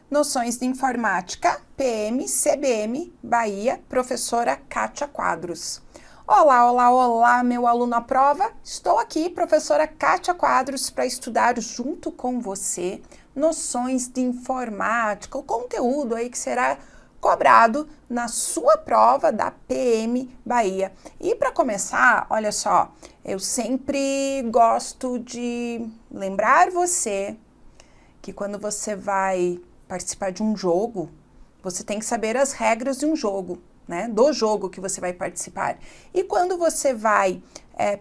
Noções de Informática, PM, CBM, Bahia, professora Kátia Quadros. Olá, olá, olá, meu aluno à prova. Estou aqui, professora Kátia Quadros, para estudar junto com você noções de informática, o conteúdo aí que será cobrado na sua prova da PM Bahia. E para começar, olha só, eu sempre gosto de lembrar você que quando você vai participar de um jogo, você tem que saber as regras de um jogo, né? Do jogo que você vai participar. E quando você vai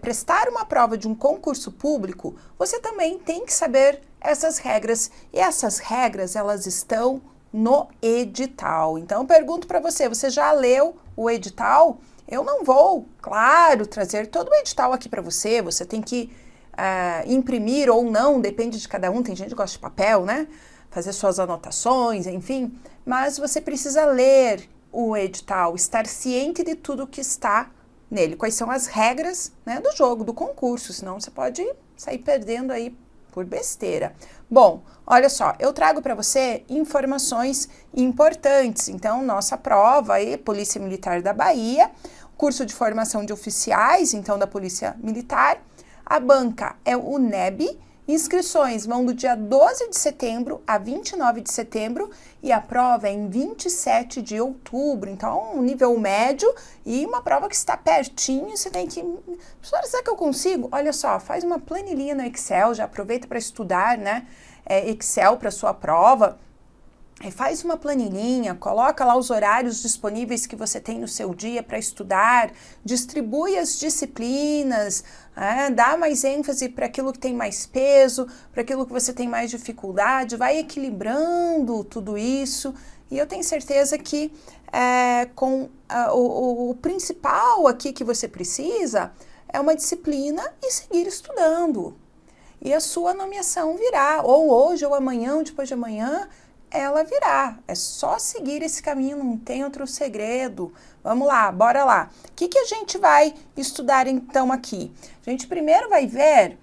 prestar uma prova de um concurso público, você também tem que saber essas regras. E essas regras, elas estão no edital. Então, eu pergunto para você, você já leu o edital? Eu não vou, claro, trazer todo o edital aqui para você. Você tem que imprimir ou não, depende de cada um. Tem gente que gosta de papel, né? Fazer suas anotações, enfim, mas você precisa ler o edital, estar ciente de tudo que está nele, quais são as regras, né, do jogo, do concurso, senão você pode sair perdendo aí por besteira. Bom, olha só, eu trago para você informações importantes, então nossa prova aí, Polícia Militar da Bahia, curso de formação de oficiais, então da Polícia Militar, a banca é o NEB. Inscrições vão do dia 12 de setembro a 29 de setembro e a prova é em 27 de outubro. Então, um nível médio e uma prova que está pertinho. Você tem que... Professora, será que eu consigo? Olha só, faz uma planilhinha no Excel, já aproveita para estudar, né? Excel para sua prova. Faz uma planilhinha, coloca lá os horários disponíveis que você tem no seu dia para estudar, distribui as disciplinas, dá mais ênfase para aquilo que tem mais peso, para aquilo que você tem mais dificuldade, vai equilibrando tudo isso. E eu tenho certeza que o principal aqui que você precisa é uma disciplina e seguir estudando. E a sua nomeação virá, ou hoje, ou amanhã, ou depois de amanhã, ela virá. É só seguir esse caminho, não tem outro segredo. Vamos lá, bora lá. O que a gente vai estudar então aqui? A gente primeiro vai ver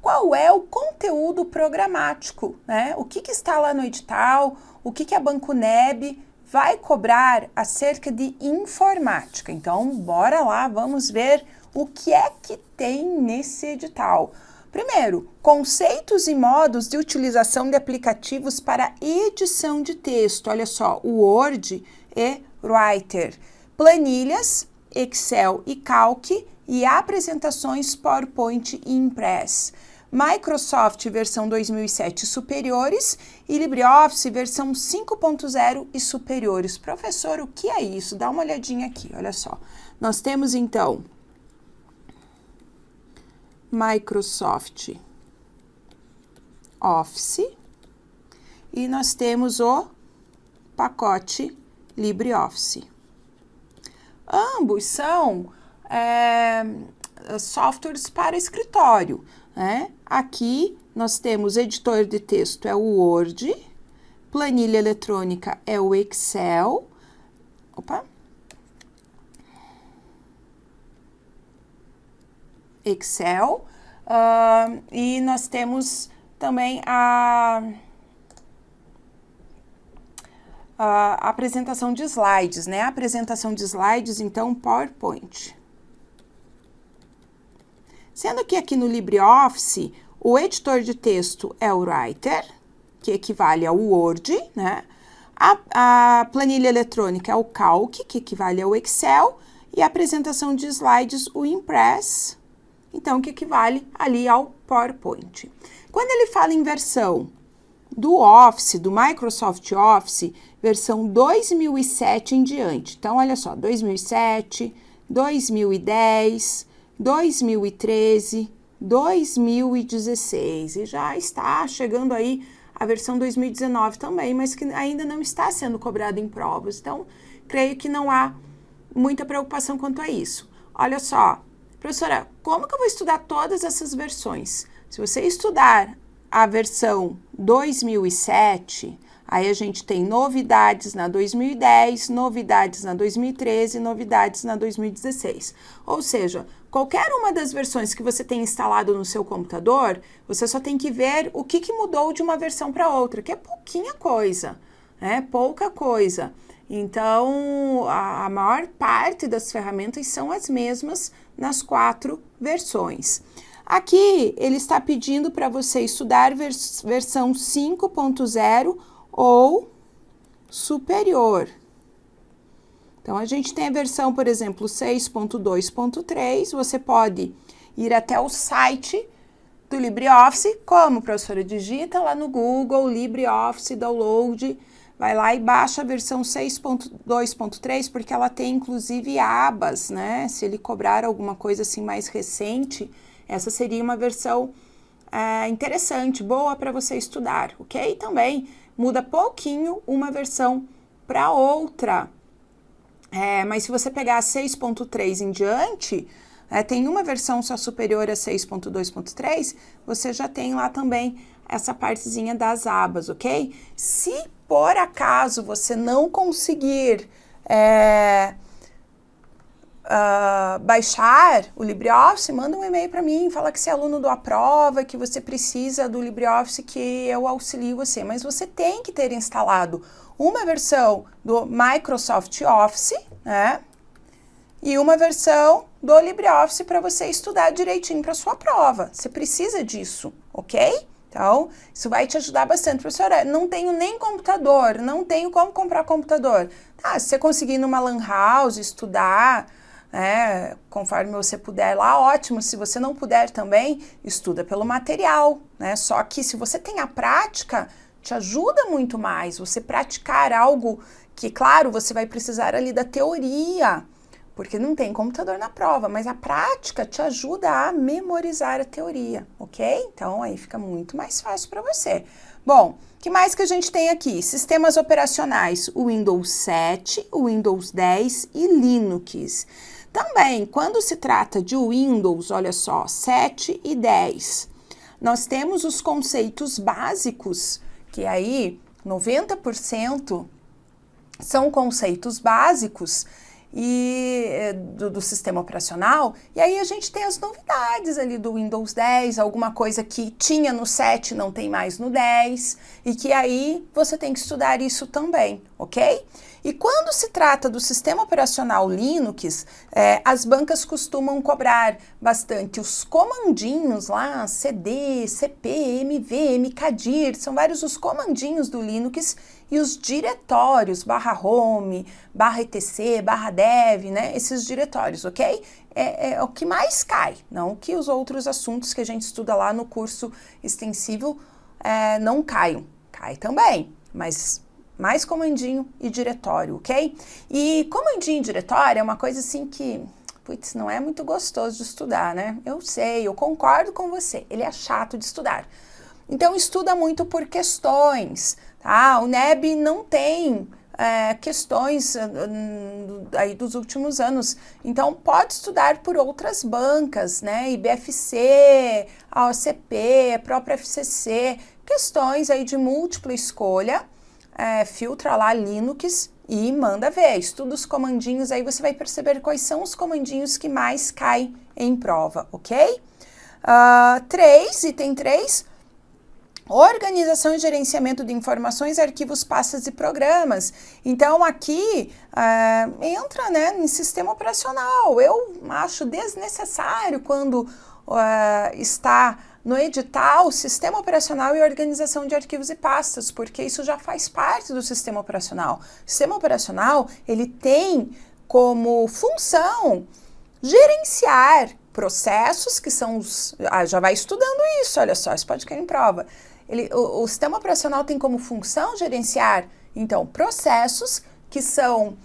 qual é o conteúdo programático, né? O que está lá no edital, o que a Banco NEB vai cobrar acerca de informática. Então, bora lá, vamos ver o que é que tem nesse edital. Primeiro, conceitos e modos de utilização de aplicativos para edição de texto. Olha só, o Word e Writer. Planilhas, Excel e Calc e apresentações PowerPoint e Impress. Microsoft versão 2007 superiores e LibreOffice versão 5.0 e superiores. Professor, o que é isso? Dá uma olhadinha aqui, olha só. Nós temos então Microsoft Office e nós temos o pacote LibreOffice. Ambos são softwares para escritório, né? Aqui nós temos editor de texto, é o Word, planilha eletrônica é o Excel, Excel, e nós temos também a apresentação de slides, né? A apresentação de slides, então, PowerPoint. Sendo que aqui no LibreOffice, o editor de texto é o Writer, que equivale ao Word, né? A planilha eletrônica é o Calc, que equivale ao Excel, e a apresentação de slides, o Impress, então, que equivale ali ao PowerPoint. Quando ele fala em versão do Office, do Microsoft Office, versão 2007 em diante. Então, olha só, 2007, 2010, 2013, 2016. E já está chegando aí a versão 2019 também, mas que ainda não está sendo cobrada em provas. Então, creio que não há muita preocupação quanto a isso. Olha só. Professora, como que eu vou estudar todas essas versões? Se você estudar a versão 2007, aí a gente tem novidades na 2010, novidades na 2013, novidades na 2016. Ou seja, qualquer uma das versões que você tem instalado no seu computador, você só tem que ver o que mudou de uma versão para outra, que é pouquinha coisa. né? Pouca coisa. Então, a maior parte das ferramentas são as mesmas nas 4 versões. Aqui, ele está pedindo para você estudar versão 5.0 ou superior. Então, a gente tem a versão, por exemplo, 6.2.3, você pode ir até o site do LibreOffice, como professora digita lá no Google, LibreOffice Download, vai lá e baixa a versão 6.2.3, porque ela tem inclusive abas, né? Se ele cobrar alguma coisa assim mais recente, essa seria uma versão interessante, boa para você estudar, ok? Também muda pouquinho uma versão para outra. Mas se você pegar a 6.3 em diante, tem uma versão só superior a 6.2.3, você já tem lá também essa partezinha das abas, ok? Se por acaso você não conseguir baixar o LibreOffice, manda um e-mail para mim, fala que você é aluno do Aprova, que você precisa do LibreOffice, que eu auxilio você. Mas você tem que ter instalado uma versão do Microsoft Office, né? E uma versão do LibreOffice para você estudar direitinho para sua prova. Você precisa disso, ok? Então, isso vai te ajudar bastante. Professora, não tenho nem computador, não tenho como comprar computador. Se você conseguir ir numa lan house estudar, conforme você puder lá, ótimo. Se você não puder também, estuda pelo material, né? Só que se você tem a prática, te ajuda muito mais. Você praticar algo que, claro, você vai precisar ali da teoria, porque não tem computador na prova, mas a prática te ajuda a memorizar a teoria, ok? Então, aí fica muito mais fácil para você. Bom, o que mais que a gente tem aqui? Sistemas operacionais, o Windows 7, o Windows 10 e Linux. Também, quando se trata de Windows, olha só, 7 e 10, nós temos os conceitos básicos, que aí 90% são conceitos básicos, do sistema operacional, e aí a gente tem as novidades ali do Windows 10, alguma coisa que tinha no 7 não tem mais no 10, e que aí você tem que estudar isso também, ok? E quando se trata do sistema operacional Linux, as bancas costumam cobrar bastante os comandinhos lá, cd, cp, mv, mkdir, são vários os comandinhos do Linux, e os diretórios, /home, /etc, /dev, né? Esses diretórios, ok? É o que mais cai, não que os outros assuntos que a gente estuda lá no curso extensivo não caiam. Cai também, mas mais comandinho e diretório, ok? E comandinho e diretório é uma coisa assim que, putz, não é muito gostoso de estudar, né? Eu sei, eu concordo com você, ele é chato de estudar. Então, estuda muito por questões, tá? O NEB não tem questões aí dos últimos anos, então pode estudar por outras bancas, né? IBFC, AOCP, própria FCC, questões aí de múltipla escolha, filtra lá Linux e manda ver, estuda os comandinhos, aí você vai perceber quais são os comandinhos que mais caem em prova, ok? Item 3, organização e gerenciamento de informações, arquivos, pastas e programas. Então, aqui entra, né, em sistema operacional. Eu acho desnecessário quando está no edital sistema operacional e organização de arquivos e pastas, porque isso já faz parte do sistema operacional. O sistema operacional, ele tem como função gerenciar processos que são os... já vai estudando isso, olha só, isso pode cair em prova. O sistema operacional tem como função gerenciar, então, processos que são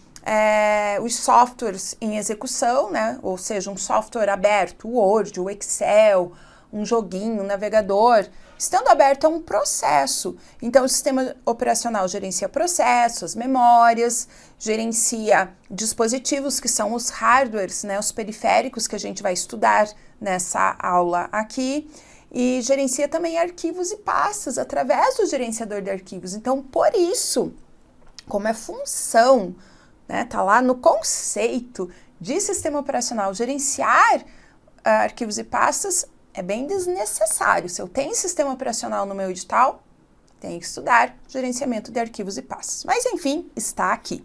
os softwares em execução, né? Ou seja, um software aberto, o Word, o Excel, um joguinho, um navegador. Estando aberto é um processo. Então, o sistema operacional gerencia processos, memórias, gerencia dispositivos que são os hardwares, né? Os periféricos que a gente vai estudar nessa aula aqui. E gerencia também arquivos e pastas através do gerenciador de arquivos. Então, por isso, como é função, né, tá lá no conceito de sistema operacional gerenciar arquivos e pastas, é bem desnecessário. Se eu tenho sistema operacional no meu edital, Tem que estudar gerenciamento de arquivos e pastas. Mas, enfim, está aqui.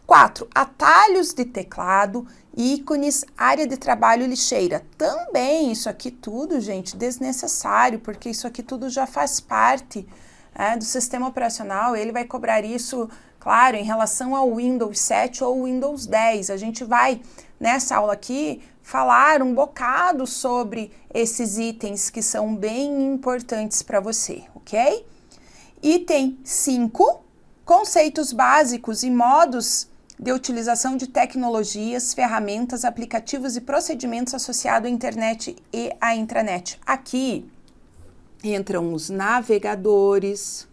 4. Atalhos de teclado, ícones, área de trabalho e lixeira. Também isso aqui tudo, gente, desnecessário, porque isso aqui tudo já faz parte do sistema operacional. Ele vai cobrar isso, claro, em relação ao Windows 7 ou Windows 10. A gente vai, nessa aula aqui, falar um bocado sobre esses itens que são bem importantes para você, ok? Item 5, conceitos básicos e modos de utilização de tecnologias, ferramentas, aplicativos e procedimentos associados à internet e à intranet. Aqui entram os navegadores,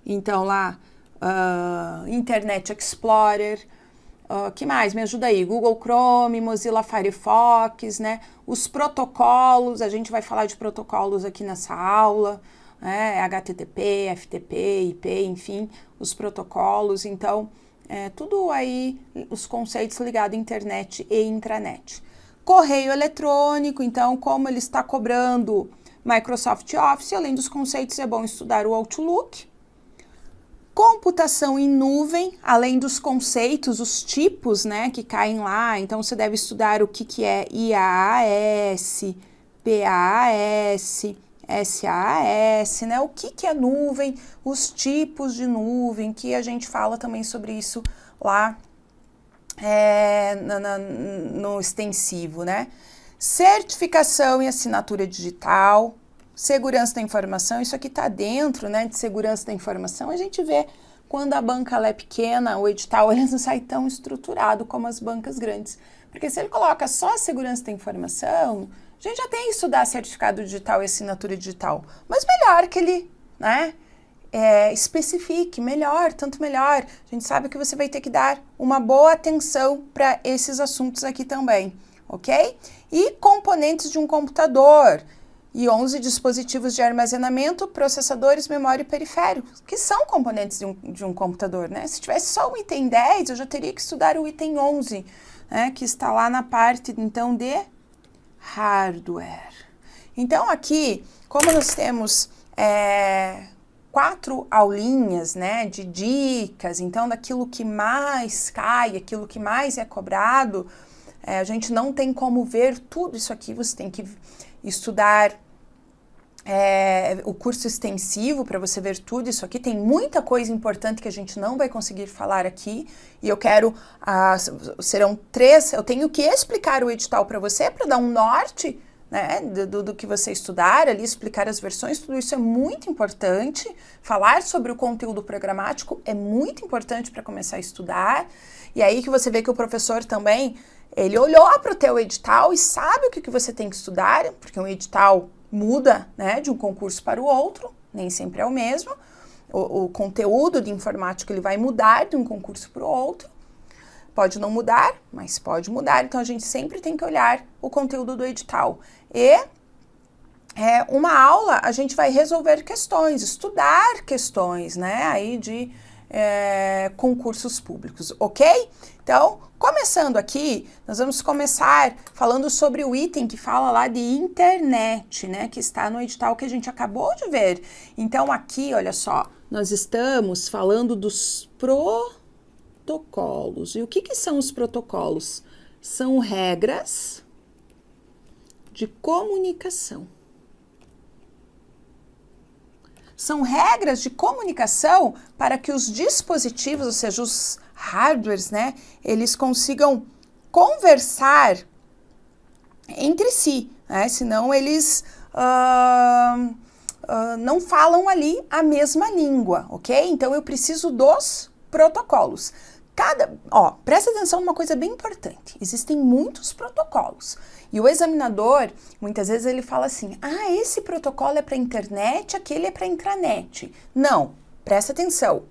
então lá, Internet Explorer, que mais? Me ajuda aí, Google Chrome, Mozilla Firefox, né? Os protocolos, a gente vai falar de protocolos aqui nessa aula, HTTP, FTP, IP, enfim, os protocolos, então, tudo aí, os conceitos ligados à internet e intranet. Correio eletrônico, então, como ele está cobrando Microsoft Office, além dos conceitos, é bom estudar o Outlook. Computação em nuvem, além dos conceitos, os tipos, né, que caem lá, então você deve estudar o que é IaaS, PaaS, SaaS, né? O que é nuvem, os tipos de nuvem, que a gente fala também sobre isso lá no extensivo, né? Certificação e assinatura digital, segurança da informação, isso aqui está dentro, né, de segurança da informação. A gente vê quando a banca ela é pequena, o edital ele não sai tão estruturado como as bancas grandes, porque se ele coloca só a segurança da informação, a gente já tem que estudar certificado digital e assinatura digital, mas melhor que ele, né, especifique, melhor, tanto melhor. A gente sabe que você vai ter que dar uma boa atenção para esses assuntos aqui também, ok? E componentes de um computador, e 11 dispositivos de armazenamento, processadores, memória e periféricos, que são componentes de um computador, né? Se tivesse só o item 10, eu já teria que estudar o item 11, né, que está lá na parte, então, de hardware. Então, aqui, como nós temos 4 aulinhas, né, de dicas, então, daquilo que mais cai, aquilo que mais é cobrado, a gente não tem como ver tudo isso aqui, você tem que estudar o curso extensivo para você ver tudo isso aqui. Tem muita coisa importante que a gente não vai conseguir falar aqui, e eu quero, serão 3, eu tenho que explicar o edital para você, para dar um norte, né, do que você estudar ali, explicar as versões, tudo isso é muito importante. Falar sobre o conteúdo programático é muito importante para começar a estudar, e aí que você vê que o professor também, ele olhou para o teu edital e sabe o que você tem que estudar, porque um edital muda, né, de um concurso para o outro, nem sempre é o mesmo. O conteúdo de informática ele vai mudar de um concurso para o outro. Pode não mudar, mas pode mudar. Então, a gente sempre tem que olhar o conteúdo do edital. E uma aula, a gente vai resolver questões, estudar questões, né, aí de concursos públicos, ok? Então, começando aqui, nós vamos começar falando sobre o item que fala lá de internet, né, que está no edital que a gente acabou de ver. Então, aqui, olha só, nós estamos falando dos protocolos. E o que são os protocolos? São regras de comunicação. São regras de comunicação para que os dispositivos, ou seja, os hardwares, né, eles consigam conversar entre si, né, senão eles não falam ali a mesma língua, ok? Então, eu preciso dos protocolos. Presta atenção numa coisa bem importante. Existem muitos protocolos. E o examinador, muitas vezes, ele fala assim, esse protocolo é para internet, aquele é para intranet. Não, presta atenção.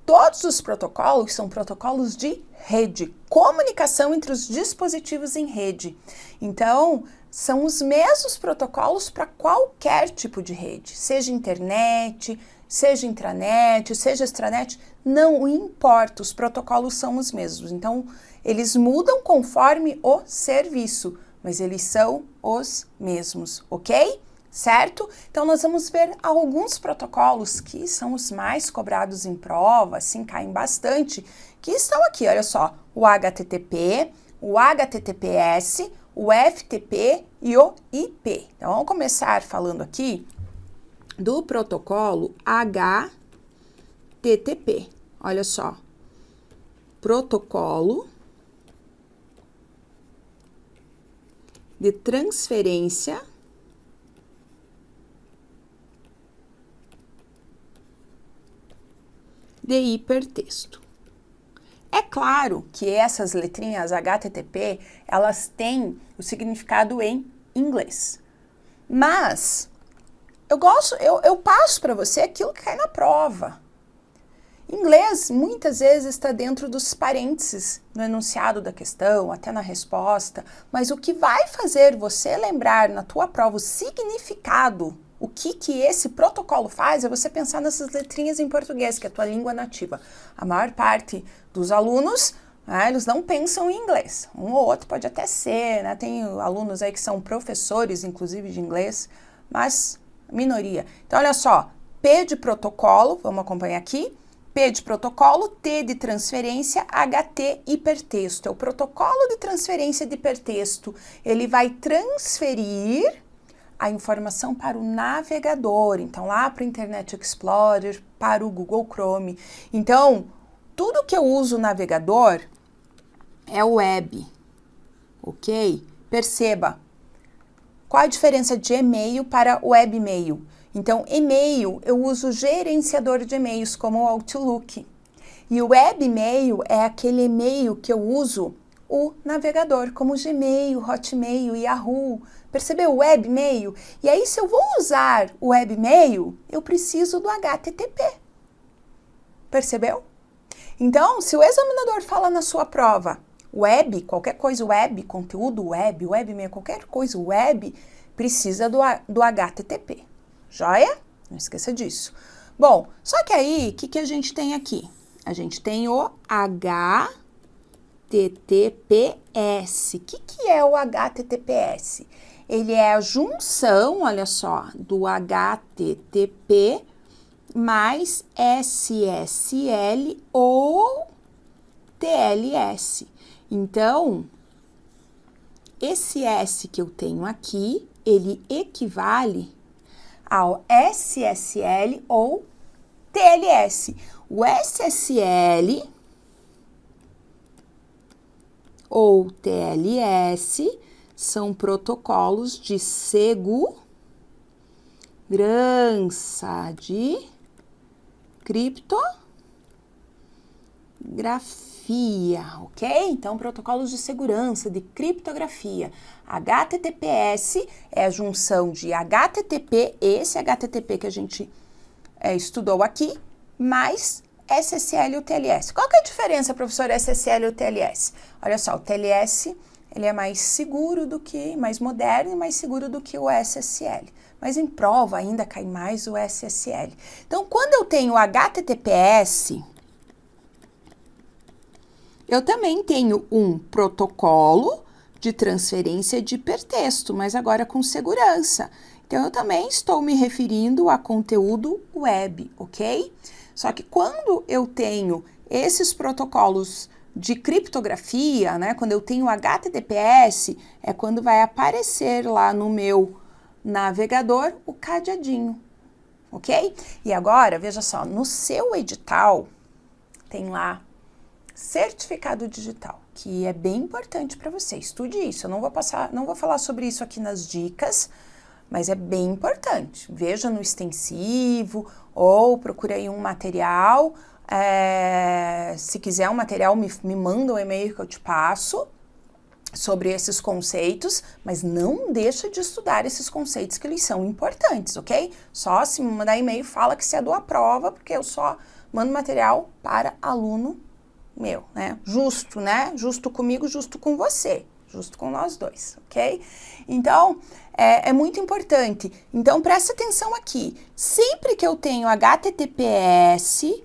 Todos os protocolos são protocolos de rede, comunicação entre os dispositivos em rede. Então, são os mesmos protocolos para qualquer tipo de rede, seja internet, seja intranet, seja extranet, não importa, os protocolos são os mesmos. Então, eles mudam conforme o serviço, mas eles são os mesmos, ok? certo? Então, nós vamos ver alguns protocolos que são os mais cobrados em prova, assim, caem bastante, que estão aqui, olha só, o HTTP, o HTTPS, o FTP e o IP. Então, vamos começar falando aqui do protocolo HTTP. Olha só, protocolo de transferência de hipertexto. É claro que essas letrinhas HTTP, elas têm o significado em inglês. Mas eu passo para você aquilo que cai na prova. Inglês muitas vezes está dentro dos parênteses no enunciado da questão, até na resposta, mas o que vai fazer você lembrar na tua prova o significado, o que esse protocolo faz, é você pensar nessas letrinhas em português, que é a tua língua nativa. A maior parte dos alunos, né, eles não pensam em inglês. Um ou outro pode até ser, né? Tem alunos aí que são professores, inclusive, de inglês, mas minoria. Então, olha só, P de protocolo, vamos acompanhar aqui. P de protocolo, T de transferência, HT hipertexto. É o protocolo de transferência de hipertexto. Ele vai transferir a informação para o navegador. Então, lá para o Internet Explorer, para o Google Chrome. Então, tudo que eu uso navegador é web, ok? Perceba, qual a diferença de e-mail para webmail? Então, e-mail, eu uso gerenciador de e-mails como o Outlook. E o webmail é aquele e-mail que eu uso o navegador, como Gmail, Hotmail, Yahoo. Percebeu o webmail? E aí, se eu vou usar o webmail, eu preciso do HTTP. Percebeu? Então, se o examinador fala na sua prova, web, qualquer coisa web, conteúdo web, webmail, qualquer coisa web, precisa do HTTP. Joia? Não esqueça disso. Bom, só que aí, o que a gente tem aqui? A gente tem o HTTPS. O que é o HTTPS? Ele é a junção, olha só, do HTTP mais SSL ou TLS. Então, esse S que eu tenho aqui, ele equivale ao SSL ou TLS. O SSL ou TLS são protocolos de segurança de criptografia, ok? Então, protocolos de segurança de criptografia. HTTPS é a junção de HTTP, esse HTTP que a gente estudou aqui, mais SSL e o TLS. Qual que é a diferença, professor, SSL e o TLS? Olha só, o TLS ele é mais seguro do que, mais moderno e mais seguro do que o SSL. Mas em prova ainda cai mais o SSL. Então, quando eu tenho HTTPS, eu também tenho um protocolo de transferência de hipertexto, mas agora com segurança. Então, eu também estou me referindo a conteúdo web, ok? Só que quando eu tenho esses protocolos de criptografia, né, quando eu tenho HTTPS, é quando vai aparecer lá no meu navegador o cadeadinho, ok? E agora, veja só, no seu edital tem lá certificado digital, que é bem importante para você. Estude isso. Eu não vou falar sobre isso aqui nas dicas, mas é bem importante. Veja no extensivo ou procure aí um material. Se quiser um material, me manda um e-mail que eu te passo sobre esses conceitos, mas não deixa de estudar esses conceitos que eles são importantes, ok? Só se me mandar e-mail, fala que você é do A prova, porque eu só mando material para aluno meu, né? Justo, né? Justo comigo, justo com você, justo com nós dois, ok? Então, é muito importante. Então, presta atenção aqui. Sempre que eu tenho HTTPS,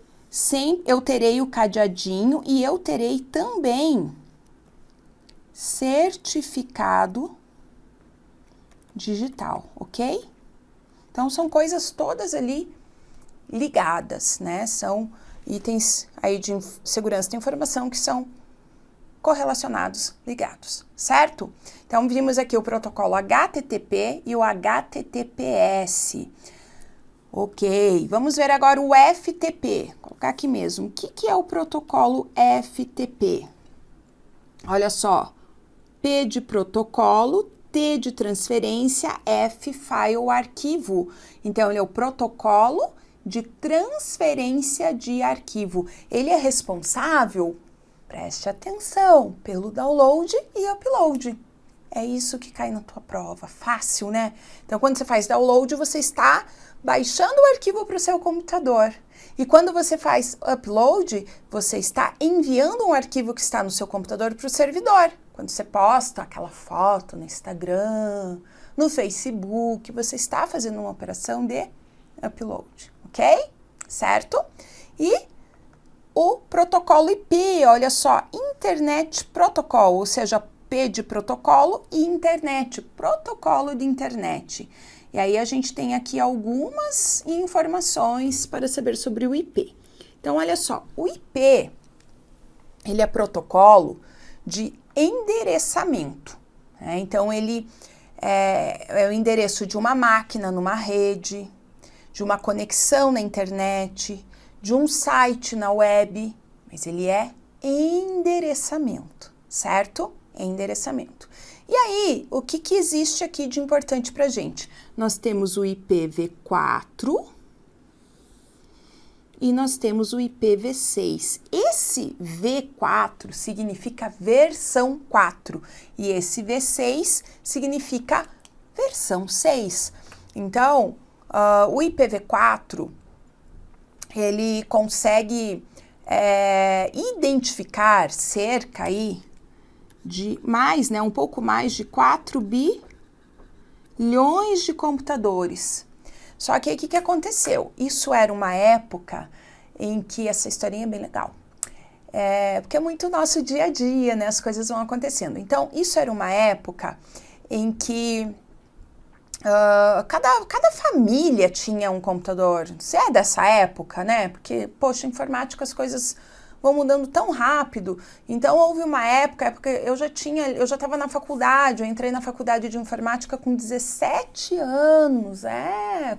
eu terei o cadeadinho e eu terei também certificado digital, ok? Então, são coisas todas ali ligadas, né? São itens aí de segurança da informação que são correlacionados, ligados, certo? Então, vimos aqui o protocolo HTTP e o HTTPS. Ok, vamos ver agora o FTP. Vou colocar aqui mesmo. O que é o protocolo FTP? Olha só, P de protocolo, T de transferência, F, file, arquivo. Então, ele é o protocolo de transferência de arquivo. Ele é responsável, preste atenção, pelo download e upload. É isso que cai na tua prova. Fácil, né? Então, quando você faz download, você está baixando o arquivo para o seu computador. E quando você faz upload, você está enviando um arquivo que está no seu computador para o servidor. Quando você posta aquela foto no Instagram, no Facebook, você está fazendo uma operação de upload, ok? Certo? E o protocolo IP, olha só, Internet Protocol, ou seja, P de protocolo e internet, protocolo de internet. E aí a gente tem aqui algumas informações para saber sobre o IP. Então, olha só, o IP, ele é protocolo de endereçamento, né? Então, ele é o endereço de uma máquina numa rede, de uma conexão na internet, de um site na web, mas ele é endereçamento, certo? Endereçamento. E aí, o que existe aqui de importante para a gente? Nós temos o IPv4 e nós temos o IPv6. Esse V4 significa versão 4 e esse V6 significa versão 6. Então, o IPv4, ele consegue identificar cerca aí de mais, né, um pouco mais de 4 bilhões de computadores. Só que aí o que aconteceu? Isso era uma época em que essa historinha é bem legal. Porque é muito nosso dia a dia, né? As coisas vão acontecendo. Então, isso era uma época em que cada família tinha um computador. Você é dessa época, né? Porque, poxa, informática, as coisas vão mudando tão rápido. Então, houve uma época eu já estava na faculdade, eu entrei na faculdade de informática com 17 anos.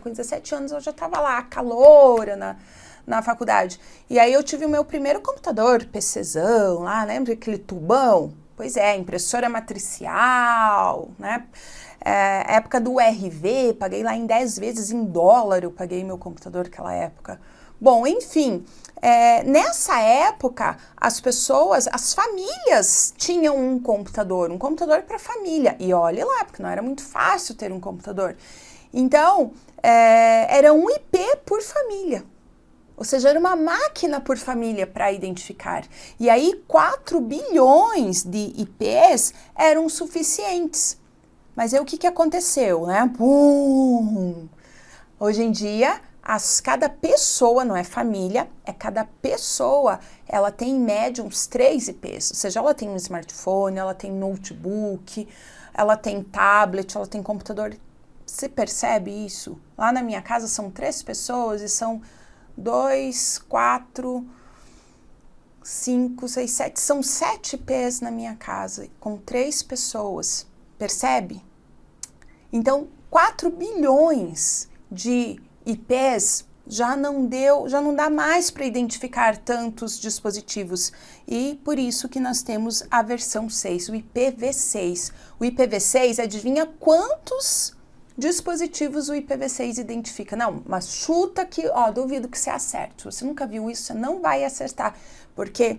Com 17 anos eu já estava lá, caloura na faculdade. E aí eu tive o meu primeiro computador, PCzão, lá, lembra aquele tubão? Pois é, impressora matricial, né? Época do URV, paguei lá em 10 vezes em dólar, eu paguei meu computador naquela época. Bom, enfim, nessa época, as famílias tinham um computador para a família. E olha lá, porque não era muito fácil ter um computador. Então, era um IP por família. Ou seja, era uma máquina por família para identificar. E aí, 4 bilhões de IPs eram suficientes. Mas aí o que aconteceu, né? Pum! Hoje em dia, cada pessoa, não é família, cada pessoa, ela tem em média uns 3 IPs. Ou seja, ela tem um smartphone, ela tem notebook, ela tem tablet, ela tem computador. Você percebe isso? Lá na minha casa são 3 pessoas e são 2, 4, 5, 6, 7. São 7 IPs na minha casa, com 3 pessoas. Percebe? Então, 4 bilhões de IPs já não dá mais para identificar tantos dispositivos. E por isso que nós temos a versão 6, o IPv6. O IPv6, adivinha quantos dispositivos o IPv6 identifica? Não, mas chuta que, duvido que você acerte. Se você nunca viu isso, você não vai acertar, porque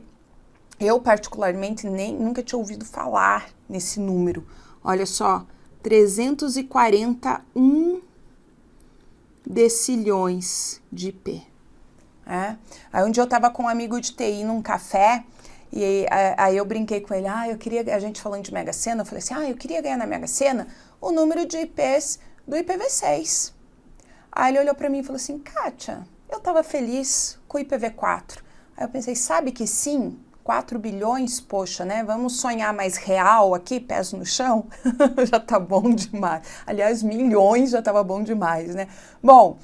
eu particularmente nunca tinha ouvido falar nesse número. Olha só, 341 decilhões de IP. Aí um dia eu tava com um amigo de TI num café, e aí eu brinquei com ele, a gente falando de Mega Sena, eu falei assim, eu queria ganhar na Mega Sena o número de IPs do IPv6. Aí ele olhou pra mim e falou assim, Kátia, eu tava feliz com o IPv4. Aí eu pensei, sabe que sim? 4 bilhões, poxa, né? Vamos sonhar mais real aqui, pés no chão? Já tá bom demais. Aliás, milhões já tava bom demais, né? Bom,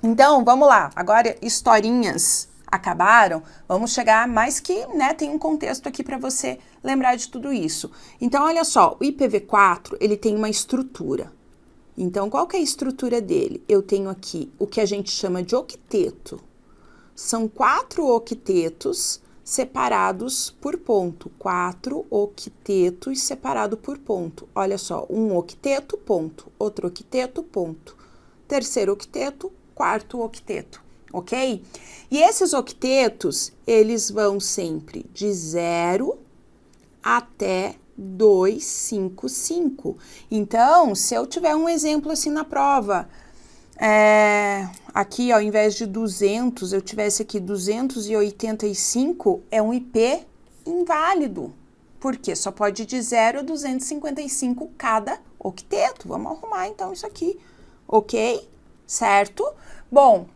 então vamos lá. Agora, historinhas acabaram, vamos chegar mais que, né, tem um contexto aqui para você lembrar de tudo isso. Então, olha só, o IPv4, ele tem uma estrutura. Então, qual que é a estrutura dele? Eu tenho aqui o que a gente chama de octeto. São 4 octetos separados por ponto. 4 octetos separados por ponto. Olha só, um octeto, ponto. Outro octeto, ponto. Terceiro octeto, quarto octeto, ok? E esses octetos, eles vão sempre de 0 até 255. Então, se eu tiver um exemplo assim na prova, aqui ao invés de 200, eu tivesse aqui 285, é um IP inválido. Por quê? Só pode ir de 0 a 255 cada octeto. Vamos arrumar então isso aqui, ok? Certo? Bom,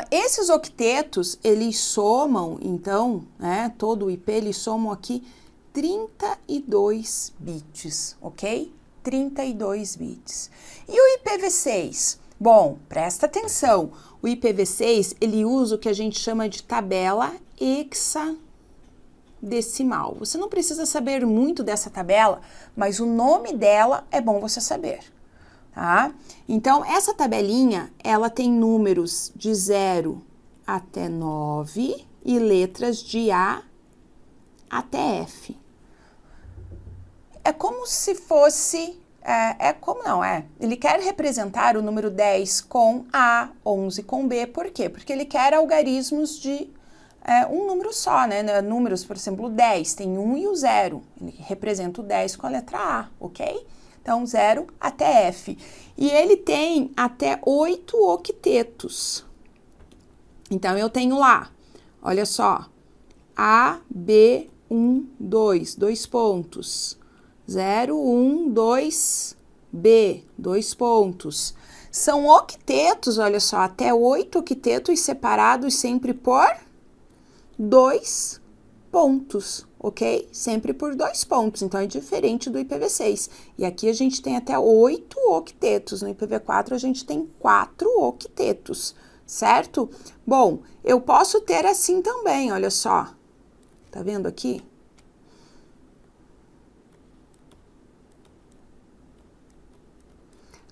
esses octetos, eles somam, então, né, todo o IP, eles somam aqui 32 bits, ok? 32 bits. E o IPv6? Bom, presta atenção, o IPv6, ele usa o que a gente chama de tabela hexadecimal. Você não precisa saber muito dessa tabela, mas o nome dela é bom você saber, tá? Então, essa tabelinha, ela tem números de 0 até 9 e letras de A até F. É como se fosse, ele quer representar o número 10 com A, 11 com B, por quê? Porque ele quer algarismos de um número só, né? Números, por exemplo, o 10 tem 1 e o 0, ele representa o 10 com a letra A, ok? Então, 0 até F. E ele tem até 8 octetos. Então, eu tenho lá, olha só, A, B, 1, 2, 2 pontos. 0, 1, 2, B, 2 pontos. São octetos, olha só, até 8 octetos separados sempre por 2 pontos, ok? Sempre por 2 pontos, então é diferente do IPv6. E aqui a gente tem até 8 octetos, no IPv4 a gente tem 4 octetos, certo? Bom, eu posso ter assim também, olha só. Tá vendo aqui?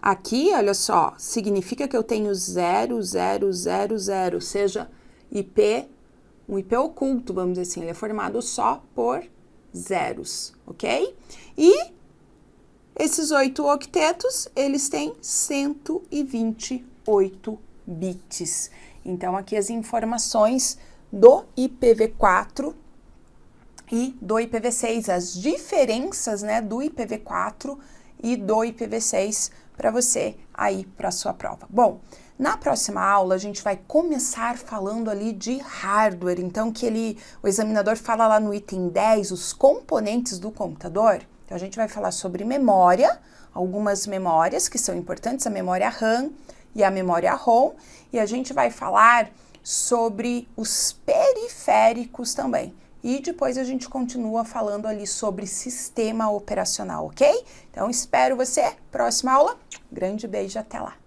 Aqui, olha só, significa que eu tenho 0, 0, 0, 0, seja um IP oculto, vamos dizer assim, ele é formado só por zeros, ok? E esses 8 octetos, eles têm 128 bits. Então, aqui as informações do IPv4 e do IPv6, as diferenças, né, do IPv4 e do IPv6 para você aí para a sua prova. Bom, na próxima aula a gente vai começar falando ali de hardware, então o examinador fala lá no item 10 os componentes do computador. Então a gente vai falar sobre memória, algumas memórias que são importantes, a memória RAM e a memória ROM, e a gente vai falar sobre os periféricos também. E depois a gente continua falando ali sobre sistema operacional, ok? Então, espero você. Próxima aula. Grande beijo, até lá.